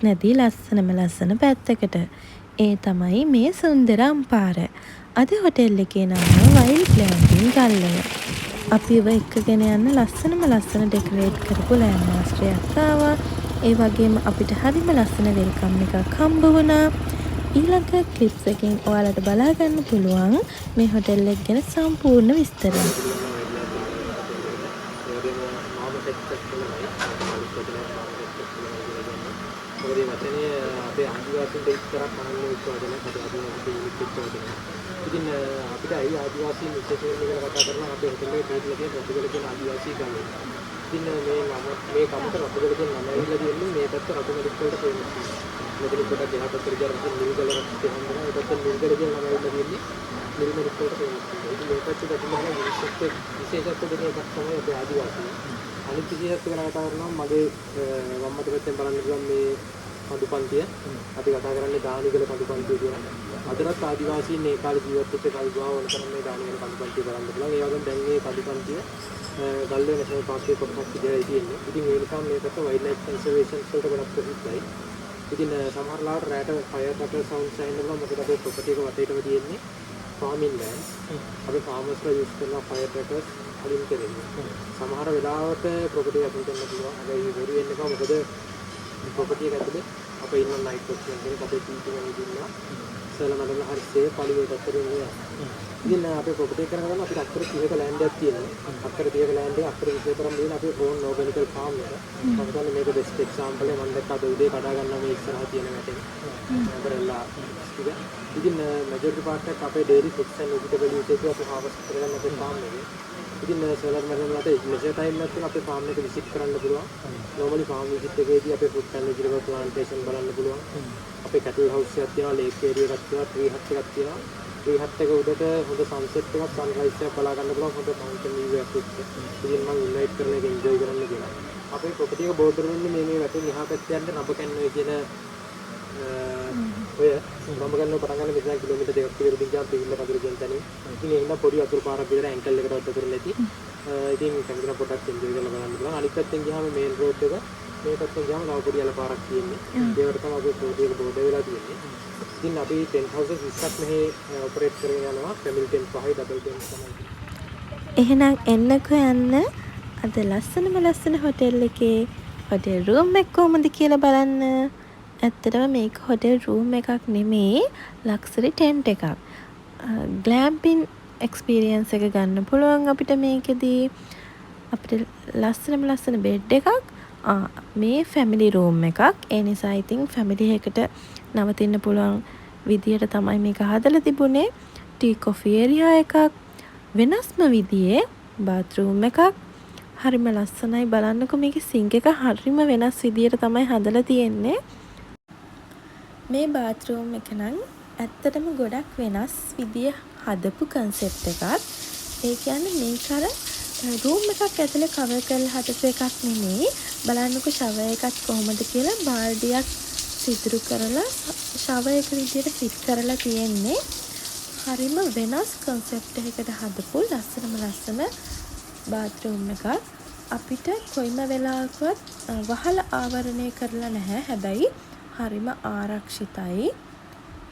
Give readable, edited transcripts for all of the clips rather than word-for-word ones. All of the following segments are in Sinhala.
නැති ලස්සන පැත්තකට. ඒ තමයි මේ සුන්දර අම්පාර. අද හොටෙල් එකේ නම වයිල්ඩ් ග්ලැම්පින් ගල්ලය. අපිව එක්කගෙන යන්න ලස්සන ඩෙකොරේට් කරපු ලෑන්ඩ්මාස්ටරයක් ආවා. ඒ වගේම අපිට හරිම ලස්සන වෙල්කම් එකක් හම්බ වුණා. ඊළඟ ක්ලිප්ස් එකෙන් ඔයාලට බලා ගන්න පුළුවන් මේ හොටෙල් එක ගැන සම්පූර්ණ විස්තරය. මොකද මේ වචනේ අපේ ආදිවාසීන්ට එක්තරා කනන්නේ විශ්වාසයක් අපේ ආදිවාසී යුනික් එක්කවදිනවා. ඉතින් අපිට අයි ආදිවාසීන් විශේෂයෙන් කියලා කතා කරනවා අපේ හොටෙල් එකේ පිටලා තියෙන රතුගල කියන ආදිවාසී ගමේ. ඉතින් මේ කමට රතුගල කියන නම ඇවිල්ලා තියෙන්නේ මේ පැත්ත රතුගල වලට ෆේමස්. මෙතන පොඩක් එහා පැත්තට ගියාම නිල්ගල රත් හම්බුනා. ඒ පැත්තෙන් නිල්ගල කියන නම ඇවිල්ලා තියෙන්නේ නිල්ගල වලට ෆේමස්. ඉතින් මේ පැත්තේ දකින්න විශේෂත්ව දෙන එකක් තමයි අපේ ආදිවාසී. අනිත් විශේෂත්ව ගැන කතා කරනවා මගේ වම්මත පැත්තෙන් බලන්න පුළුවන් මේ කඳුපන්තිය. අපි කතා කරන්නේ දානිගල කඳුපන්තිය කියන. අදටත් ආදිවාසීන් මේ කාලේ ජීවත් වෙච්ච කල්ගුවා වල කරන මේ දානිගල කඳුපන්තිය බලන්න පුළුවන්. ඒ වගේම දැන් මේ කඳුපන්තිය ගල්ලේ නැෂනල් පාර්ක් එකේ කොටසක් විදිහට තියෙන්නේ. ඉතින් ඒ නිසා මේ පැත්ත වයිල්ඩ් ලයිෆ් කන්සර්වේෂන් වලට ගොඩක් ප්‍රසිද්ධයි. ඉතින් සමහර ලාවට රැට ෆයර් කටර් සවුන්ඩ්ස් ඇහෙන්න පුළුවන්. මොකද අපේ ප්‍රොපර්ටි එක වටේටම තියෙන්නේ ෆාමින් ලෑන්ඩ්. අපි ෆාමර්ස්ලා යූස් කරන ෆයර් කටර්ස් අලින් කරන්නේ. සමහර වෙලාවට ප්‍රොපර්ටි එකක් අතුන් කරන්න පුළුවන්. හැබැයි වෙරි වෙන්න එපා. මොකද ප්‍රොපර්ටි එක ඇතුලේ අපේ ඉන්න නයිට් ඔප්ෂන් එකේ අපේ පීටි වෙන දුන්නා. සරල මඩල හරි සේෆ් පළිවෙලට අතරින් නෑ. ඉතින් අපේ ප්‍රොපර්ටි එක කරගෙන අපිට අක්කර 30ක ලෑන්ඩ් එකක් තියෙනවා. අක්කර 30ක ලෑන්ඩ් එක අක්කර 20 තරම් දෙන අපේ ඕන් ඕගනිකල් ෆාම් එක. මම හිතන්නේ මේක බෙස්ට් එක්සැම්පල් එක. මම දැක්ක අද උදේ කඩා ගන්නවා මේ ඉස්සරහ තියෙන වැටේ. අපරලා ටික. ඉතින් මෙජොරිටි පාර්ට් එක අපේ dairy foods and vegetable usage අපි හාර්වෙස්ට් කරගන්න අපේ ෆාම් එකේ. ඉතින් සෝලර් මැඩල් වලට මෙෂර් ටයිම් එකක් තියෙනවා අපේ ෆාම් එක විසිට් කරන්න පුළුවන්. normally ෆාම් විසිට් එකේදී අපේ ෆුඩ් ඇන්ඩ් වෙජිටබල් ප්ලාන්ටේෂන් බලන්න පුළුවන්. අපේ කැටල් හවුස් එකක් තියෙනවා, ලේක් ඒරියා එකක් තියෙනවා, ට්‍රී හට් එකක් තියෙනවා. ට්‍රී හට් එක උඩට හොඳ සන්සෙට් එකක්, සන්රයිස් එකක් බලා ගන්න පුළුවන්. හොඳ මවුන්ටන් view එකක් එක්ක. ඉතින් මම ඉන්වයිට් කරන එක එන්ජොයි කරන්න කියලා. අපේ ප්‍රොපර්ටි එක බෝඩර් වෙන්නේ මේ වැටේ මෙහා පැත්තේ යන්න රබකැන්නෝයි කියන ඔය රබකැන්නෝ පටන් ගන්න මෙතන කිලෝමීටර් 2ක් විතර දිගට පිළිල කඳුරු කියන තැනින්. ඉතින් ඒ හින්දා පොඩි අතුරු පාරක් විතර ඇන්කල් එකටවත් අතුරු නැති. ඉතින් කැමතින පොඩක් එන්ජොයි කරලා බලන්න පුළුවන්. අනිත් පැත්තෙන් ගියාම මේන් රෝඩ් එක මේ පැත්තෙන් ගියාම තව පොඩි යල පාරක් තියෙන්නේ. ඒවට තමයි අපේ ප්‍රොපර්ටි එක බෝඩර් වෙලා තියෙන්නේ. ඉතින් අපි 10 houses 20ක් මෙහි ඔපරේට් කරගෙන යනවා. ෆැමිලි ටෙන්ට් 5යි ඩබල් ටෙන්ට් තමයි. එහෙනම් එන්නකෝ යන්න අද ලස්සන හොටෙල් එකේ හොටෙල් රූම් එක කොහොමද කියලා බලන්න. ඇත්තටම මේක හොටෙල් රූම් එකක් නෙමේ, ලක්සරි ටෙන්ට් එකක්. ග්ලැම්පින් එක්ස්පීරියන්ස් එක ගන්න පුළුවන් අපිට මේකෙදී. අපිට ලස්සන බෙඩ් එකක්. මේ ෆැමිලි රූම් එකක්. ඒ නිසා ඉතින් ෆැමිලි එකට නවතින්න පුළුවන් විදියට තමයි මේක හදලා තිබුණේ. ටී කොෆි ඒරියා එකක්, වෙනස්ම විදියේ බාත්රූම් එකක්. හරිම ලස්සනයි. බලන්නකෝ මේකේ සිංක් එක හරිම වෙනස් විදියට තමයි හදලා තියෙන්නේ. මේ බාත්රූම් එක නම් ඇත්තටම ගොඩක් වෙනස් විදිය හදපු කන්සෙප්ට් එකක්. ඒ කියන්නේ මේක අර රූම් එකක් ඇතුලේ කවර් කරලා හදපු එකක් නෙමෙයි. බලන්නකෝ ෂවර් එකත් කොහොමද කියලා බාල්දියක් සිදුරු කරලා ෂවර් එක විදියට ෆිට කරලා තියෙන්නේ. හරිම වෙනස් කන්සෙප්ට් එකකට හදපු ලස්සන බාත්රූම් එකක්. අපිට කොයිම වෙලාවකවත් වහල ආවරණය කරලා නැහැ. හැබැයි හරිම ආරක්ෂිතයි.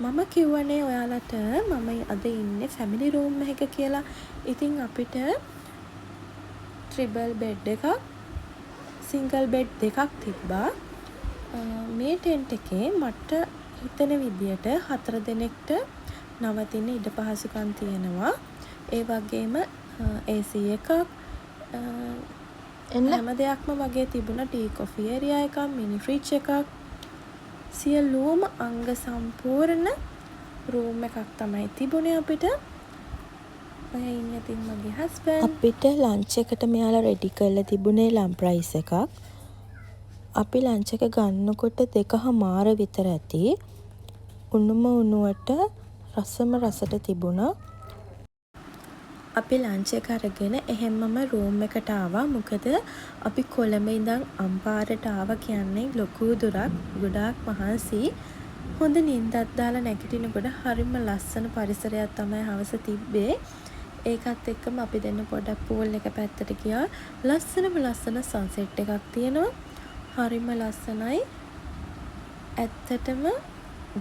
මම කිව්වනේ ඔයාලට මම අද ඉන්නේ ෆැමිලි රූම් එකක කියලා. ඉතින් අපිට ට්‍රිබල් බෙඩ් එකක්, සිංගල් බෙඩ් දෙකක් තිබ්බා. මේ ටෙන්ට් එකේ මට හිතෙන විදියට 4 දෙනෙක්ට නවතින ඉඩ පහසුකම් තියෙනවා. ඒ වගේම AC එකක් හැම දෙයක්ම වගේ තිබුණා. ටී කොෆි ඒරියා එකක්, මිනි ෆ්‍රිජ් එකක්, සියලුම අංග සම්පූර්ණ රූම් එකක් තමයි තිබුණේ අපිට. ඔය ඉන්නේ ඉතින් මගේ හස්බන්ඩ්. අපිට ලන්ච් එකට මෙයාලා රෙඩි කරලා තිබුණේ ලම්ප් රයිස් එකක්. අපි ලන්ච් එක ගන්නකොට 2:00 විතර ඇති. උණුම උණුවට රසම රසට තිබුණා. අපි ලන්ච් එක අරගෙන එහෙම්මම රූම් එකට ආවා. මොකද අපි කොළඹ ඉඳන් අම්පාරට ආවා කියන්නේ ලොකු දුරක්. ගොඩාක් මහන්සි. හොඳ නිින්දක් දාලා නැගිටිනකොට හරිම ලස්සන පරිසරයක් තමයි හවස තිබ්බේ. ඒකත් එක්කම අපි දෙන්න පොඩක් පූල් එක පැත්තට ගියා. ලස්සන සන්සෙට් එකක් තියෙනවා. හරිම ලස්සනයි. ඇත්තටම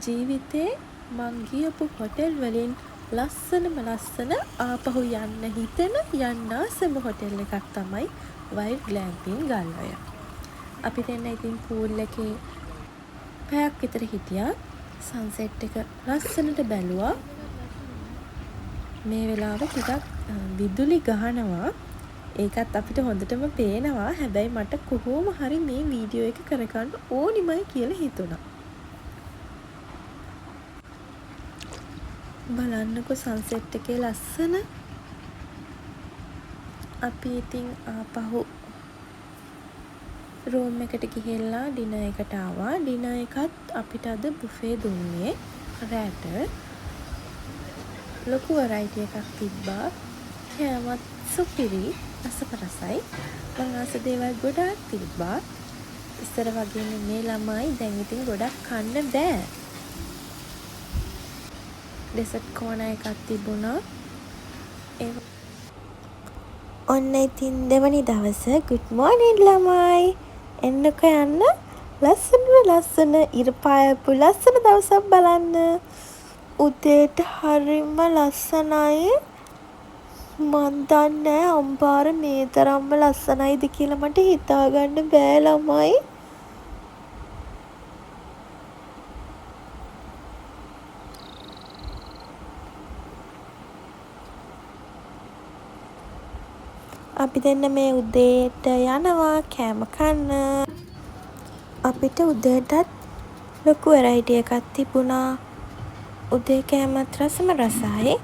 ජීවිතේ මං ගියපු හොටෙල් වලින් ලස්සනම ලස්සන ආපහු යන්න හිතෙන යන්න ආසම හොටෙල් එකක් තමයි වයිල්ඩ් ග්ලැම්පින් ගල්ඔය. අපි දෙන්න ඉතින් පූල් එකේ පැයක් විතර හිටියා. සන්සෙට් එක ලස්සනට බැලුවා. මේ වෙලාව ටිකක් විදුලි ගහනවා. ඒකත් අපිට හොඳටම පේනවා. හැබැයි මට කොහොම හරි මේ වීඩියෝ එක කරගන්න ඕනිමයි කියලා හිතුණා. බලන්නකො සන්සෙට් එකේ ලස්සන. අපි ඉතින් ආපහු රූම් එකට ගිහිල්ලා ඩිනර් එකට ආවා. ඩිනර් එකත් අපිට අද බුෆේ දුන්නේ රැට. ලොකු වෙරයිටි එකක් තිබ්බා. කෑමත් සුපිරි, රසපරසයි. මං ආස දේවල් ගොඩාක් තිබ්බා. ඉස්සර වගේ මේ ළමයි දැන් ඉතින් ගොඩක් කන්න බෑ. ඩෙසර්ට් කෝනර් එකක් තිබුණා. ඔන්න ඉතින් දෙවනි දවස good morning ළමයි. එන්නකෝ යන්න ලස්සන ඉර පායපු ලස්සන දවසක් බලන්න. උදේට හරිම ලස්සනයි. මන් දන්නේ අම්පාර මේ තරම්ම ලස්සනයිද කියලා මට හිතාගන්න බෑ ළමයි. අපි දෙන්න මේ උදේට යනවා කෑම කන්න. අපිට උදේටත් ලොකු වෙරයිටි එකක් තිබුණා. උදේ කෑමත් රසම රසයි.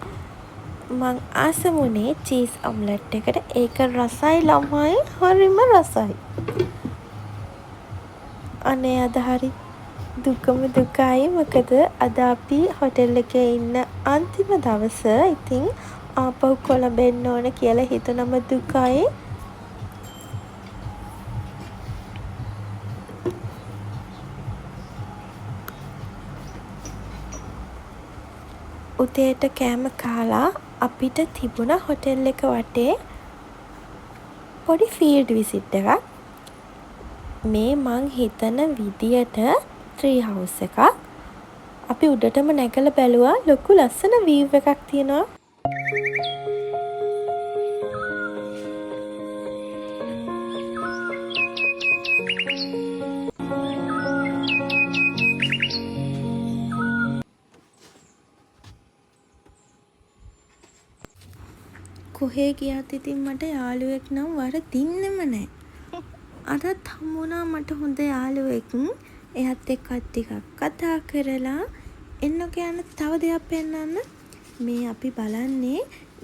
මං ආසමුනේ චීස් ඔම්ලට් එකට. ඒක රසයි ළමයි, හරිම රසයි. අනේ අද හරි දුකම දුකයි. මොකද අද අපි හොටෙල් එකේ ඉන්න අන්තිම දවස. ඉතින් ආපහු කොළඹ එන්න ඕන කියලා හිතුනම දුකයි. උදේට කෑම කාලා අපිට තිබුණ හොටෙල් එක වටේ පොඩි ෆීල්ඩ් විසිට් එකක්. මේ මං හිතන විදියට ට්‍රී හවුස් එකක්. අපි උඩටම නැගලා බැලුවා. ලොකු ලස්සන වීව් එකක් තියෙනවා. කොහේ ගියත් ඉතින් මට යාළුවෙක් නම් වරදින්නෙම නෑ. අදත් හම්බුණා මට හොඳ යාළුවෙක්. එයත් එක්කත් ටිකක් කතා කරලා එන්නකෝ යන්න තව දෙයක් පෙන්නන්න. මේ අපි බලන්නේ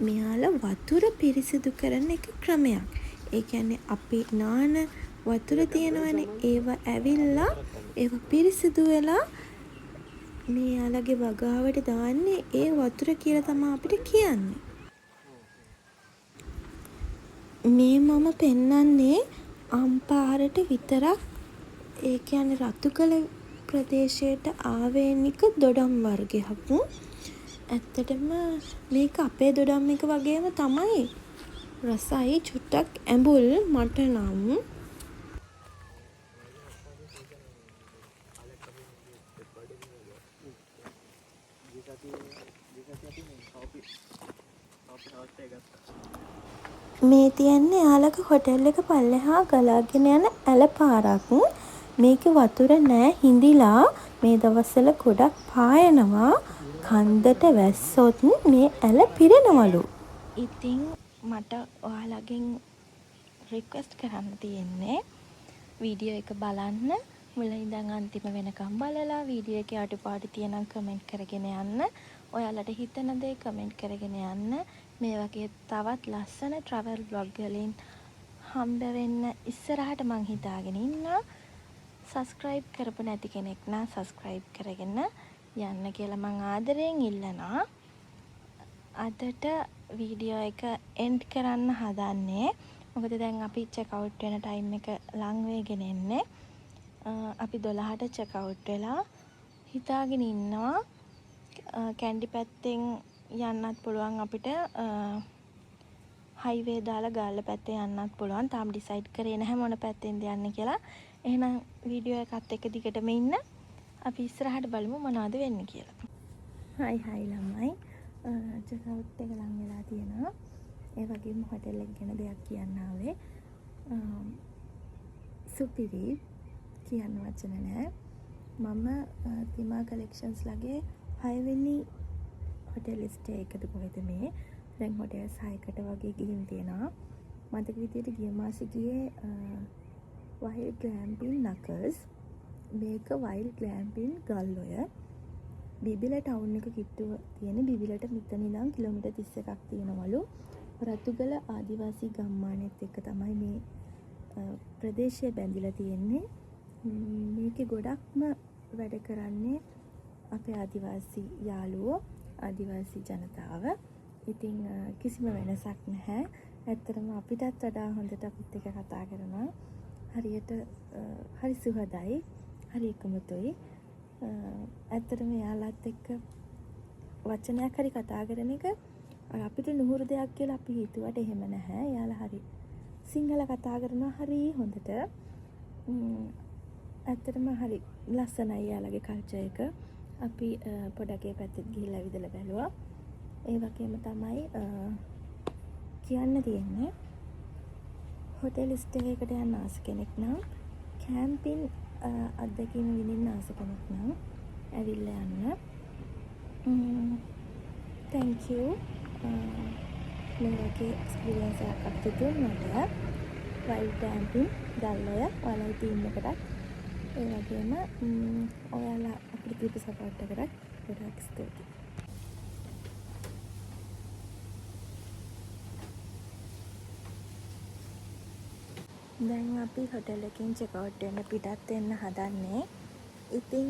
මෙයාලා වතුර පිරිසිදු කරන එක ක්‍රමයක්. ඒ කියන්නේ අපි නාන වතුර තියෙනවනේ, ඒව ඇවිල්ලා ඒව පිරිසිදු වෙලා මෙයාලගේ වගාවට දාන්නේ ඒ වතුර කියලා තමයි අපිට කියන්නේ. මේ මම පෙන්නන්නේ අම්පාරට විතරක්, ඒ කියන්නේ රතුකල ප්‍රදේශයට ආවේනික දොඩම් වර්ගයක්. ඇත්තටම මේක අපේ දොඩම් එක වගේම තමයි. රසයි, චුට්ටක් ඇඹුල් මට නම්. මේ තියන්නේ යාලක හොටෙල් එක පල්ලෙහා ගලාගෙන යන ඇල පාරක්. මේකේ වතුර නෑ, හිඳිලා. මේ දවස්වල ගොඩක් පායනවා. කන්දට වැස්සොත් මේ ඇල පිරෙනවලු. ඉතින් මට ඔයාලගෙන් රික්වෙස්ට් කරන්න තියෙන්නේ වීඩියෝ එක බලන්න. මුල ඉඳන් අන්තිම වෙනකම් බලලා වීඩියෝ එකේ අඩුපාඩු තියෙනම් කමෙන්ට් කරගෙන යන්න. ඔයාලට හිතන දේ කමෙන්ට් කරගෙන යන්න. මේ වගේ තවත් ලස්සන ට්‍රැවල් බ්ලොග් වලින් හම්බ වෙන්න ඉස්සරහට මං හිතාගෙන ඉන්නවා. සබ්ස්ක්‍රයිබ් කරපු නැති කෙනෙක් නම් සබ්ස්ක්‍රයිබ් කරගෙන යන්න කියලා මං ආදරයෙන් ඉල්ලනවා. අදට වීඩියෝ එක එන්ඩ් කරන්න හදන්නේ. මොකද දැන් අපි චෙක් අවුට් වෙන ටයිම් එක ලං වෙගෙන එන්නේ. අපි 12ට චෙක් අවුට් වෙලා හිතාගෙන ඉන්නවා කැන්ඩි පැත්තෙන් යන්නත් පුළුවන් අපිට. හයිවේ දාලා ගාල්ල පැත්තේ යන්නත් පුළුවන්. තාම ඩිසයිඩ් කරේ නැහැ මොන පැත්තෙන්ද යන්නේ කියලා. එහෙනම් වීඩියෝ එකත් එක දිගටම ඉන්න. අපි ඉස්සරහට බලමු මොනවද වෙන්නේ කියලා. හයි ළමයි. චෙක්අවුට් එක ලං වෙලා තියෙනවා. ඒ වගේම හොටෙල් එක ගැන දෙයක් කියන්න ආවේ. සුපිරි කියන්න වචන නෑ. මම තිමා කලෙක්ෂන්ස් ලගේ 6 වෙනි හොටෙල් ස්ටේ එකද කොහෙද මේ. දැන් හොටෙල්ස් 6කට වගේ ගිහින් තියෙනවා. මතක විදියට ගිය මාසේ ගියේ වයිල්ඩ් ග්ලෑම්පින් නකල්ස්. මේක වයිල්ඩ් ග්ලෑම්පින් ගල්ඔය. බිබිල ටවුන් එක කිට්ටුව තියෙන. බිබිලට මෙතන ඉඳන් කිලෝමීටර් 31ක් තියෙනවලු. රතුගල ආදිවාසී ගම්මානෙත් එක්ක තමයි මේ ප්‍රදේශය බැඳිලා තියෙන්නේ. මේකේ ගොඩක්ම වැඩ කරන්නේ අපේ ආදිවාසී යාළුවෝ, ආදිවාසී ජනතාව. ඉතින් කිසිම වෙනසක් නැහැ. ඇත්තටම අපිටත් වඩා හොඳට අපිත් එක්ක කතා කරනවා. හරියට හරි සුහදයි, හරි එකමුතුයි. ඇත්තටම යාළුවත් එක්ක වචනයක් හරි කතා කරන එක අපිට නුහුරු දෙයක් කියලා අපි හිතුවට එහෙම නැහැ. යාළුවා හරි සිංහල කතා කරනවා හරි හොඳට. ඇත්තටම හරි ලස්සනයි යාළුවගේ කල්චර් එක. අපි පොඩක් ඒ පැත්තට ගිහිල්ලා විදලා බැලුවා. ඒ වගේම තමයි කියන්න තියෙන්නේ හොටෙල් ස්ටේ එකට යන්න ආස කෙනෙක් නම් කැම්පින් අත්දැකීම විඳින්න ආස කෙනෙක් නම් ඇවිල්ලා යන්න. thank you මේ වගේ එක්ස්පීරියන්ස් එකක් අපිට දුන්නට වයිල්ඩ් කැම්පින් ගල්ඔය ඔයාලා ටීම් එකටත් ඒ වගේම ඔයාලා අපිට දීපු සපෝට් එකටත් ගොඩක් ස්තුතියි. දැන් අපි හොටෙල් එකකින් චෙක්අවුට් වෙන්න පිටත් වෙන්න හදන්නේ. ඉතින්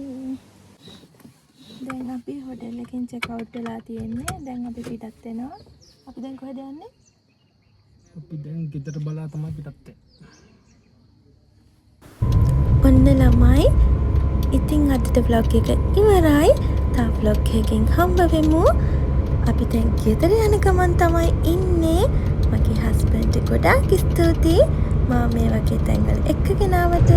දැන් අපි හොටෙල් එකකින් චෙක්අවුට් වෙලා තියෙන්නේ. දැන් අපි පිටත් වෙනවා. අපි දැන් කොහෙද යන්නේ? අපි දැන් ගෙදර බලා තමයි පිටත් වෙන්නේ. ඔන්න ළමයි. ඉතින් අදට vlog එක ඉවරයි. තා vlog එකකින් හම්බ වෙමු. අපි දැන් ගෙදර යන ගමන් තමයි ඉන්නේ. මගේ හස්බන්ඩ් ගොඩාක් ස්තුතියි. මම මේ වගේ තැන්වල එක්කගෙන ආවට.